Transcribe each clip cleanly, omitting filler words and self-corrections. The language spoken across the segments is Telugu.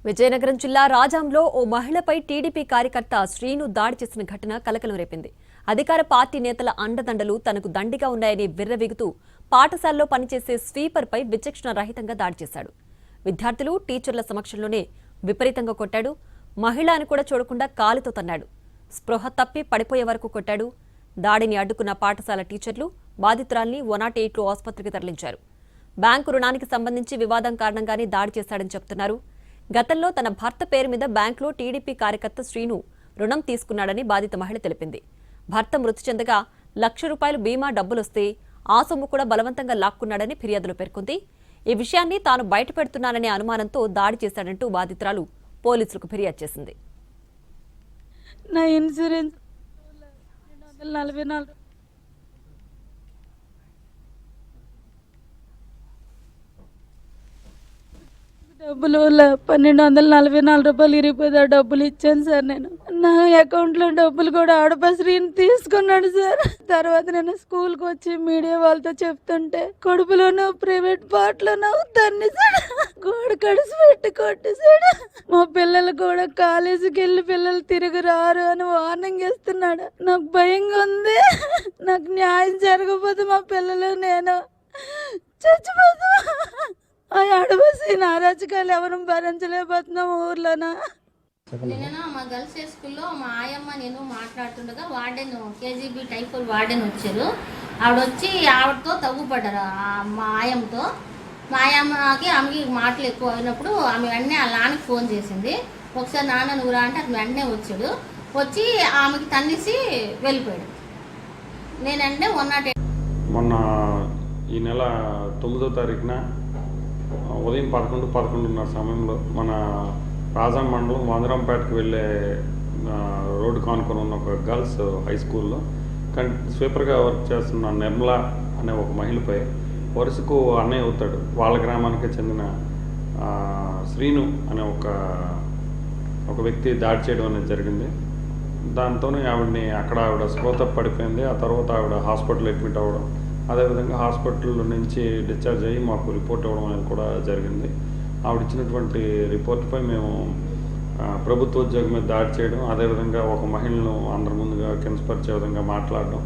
విజయనగరం జిల్లా రాజాంలో ఓ మహిళపై టీడీపీ కార్యకర్త శ్రీను దాడి చేసిన ఘటన కలకలం రేపింది. అధికార పార్టీ నేతల అండదండలు తనకు దండిగా ఉన్నాయని విర్రవీగుతూ పాఠశాలలో పనిచేసే స్వీపర్పై విచక్షణ రహితంగా దాడి చేశాడు. విద్యార్థులు, టీచర్ల సమక్షంలోనే విపరీతంగా కొట్టాడు. మహిళ అని కూడా చూడకుండా కాలుతో తన్నాడు. స్పృహ తప్పి పడిపోయే వరకు కొట్టాడు. దాడిని అడ్డుకున్న పాఠశాల టీచర్లు బాధితురాల్ని 108 ఆసుపత్రికి తరలించారు. బ్యాంకు రుణానికి సంబంధించి వివాదం కారణంగానే దాడి చేశాడని చెబుతున్నారు. గతంలో తన భర్త పేరు మీద బ్యాంకులో టీడీపీ కార్యకర్త శ్రీను రుణం తీసుకున్నాడని బాధిత మహిళ తెలిపింది. భర్త మృతి చెందగా ₹1,00,000 బీమా డబ్బులొస్తే ఆ సొమ్ము కూడా బలవంతంగా లాక్కున్నాడని ఫిర్యాదులో పేర్కొంది. ఈ విషయాన్ని తాను బయటపెడుతున్నాననే అనుమానంతో దాడి చేశాడంటూ బాధితురాలు పోలీసులకు ఫిర్యాదు చేసింది. నా ఇన్సూరెన్స్ 244 డబ్బులు ₹1,244 ఇరిగిపోయింది. ఆ డబ్బులు ఇచ్చాను సార్. నేను నా అకౌంట్లో డబ్బులు కూడా ఆడపశ్రీని తీసుకున్నాడు సార్. తర్వాత నేను స్కూల్కి వచ్చి మీడియా వాళ్ళతో చెప్తుంటే కడుపులోనూ ప్రైవేట్ పార్ట్లోనూ తన్నేసాడు. గోడ కడిసి పెట్టి కొట్టేసాడు. మా పిల్లలు కూడా కాలేజీకి వెళ్ళి పిల్లలు తిరిగి రారు అని వార్నింగ్ ఇస్తున్నాడు. నాకు భయంగా ఉంది. నాకు న్యాయం జరగకపోతే మా పిల్లలు నేను చచ్చిపోతా. ఆడబసి నారాజకాలు ఎవరు భరించలేకపోతున్నాం ఊర్లోనా. నేను మా గర్ల్స్ స్కూల్లో మా ఆయమ్మ నేను మాట్లాడుతుండగా వార్డెన్ కేజీబీ టైఫాయిడ్ వార్డెన్ వచ్చారు. ఆవిడొచ్చి ఆవిడతో తగ్గుపడ్డారు. మా ఆయమ్మతో మా ఆయమ్మకి ఆమెకి మాటలు ఎక్కువ అయినప్పుడు ఆమె వెంటనే ఆ నాన్నకి ఫోన్ చేసింది. ఒకసారి నాన్న నువ్వు రా అంటే అది వెంటనే వచ్చాడు. వచ్చి ఆమెకి తన్నేసి వెళ్ళిపోయాడు. నేనంటే 108 మొన్న ఈ నెల 9వ తారీఖున ఉదయం 11:30 సమయంలో మన రాజాం మండలం వందరంపేటకు వెళ్ళే రోడ్డు కానుకొని ఉన్న ఒక గర్ల్స్ హై స్కూల్లో స్వీపర్గా వర్క్ చేస్తున్న నిర్మల అనే ఒక మహిళపై వరుసకు అన్నయ్య అవుతాడు. వాళ్ళ గ్రామానికి చెందిన శ్రీను అనే ఒక వ్యక్తి దాడి చేయడం అనేది జరిగింది. దాంతోనే ఆవిడ స్పృహ పడిపోయింది. ఆ తర్వాత ఆవిడ హాస్పిటల్ అడ్మిట్ అవ్వడం, అదేవిధంగా హాస్పిటల్ నుంచి డిశ్చార్జ్ అయ్యి మాకు రిపోర్ట్ ఇవ్వడం అనేది కూడా జరిగింది. ఆవిడ ఇచ్చినటువంటి రిపోర్ట్పై మేము ప్రభుత్వ ఉద్యోగం మీద దాడి చేయడం, అదేవిధంగా ఒక మహిళను అందరి ముందుగా కించపరిచే విధంగా మాట్లాడడం,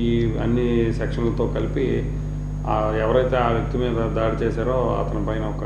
ఈ అన్ని సెక్షన్లతో కలిపి ఎవరైతే ఆ వ్యక్తి మీద దాడి చేశారో అతని పైన ఒక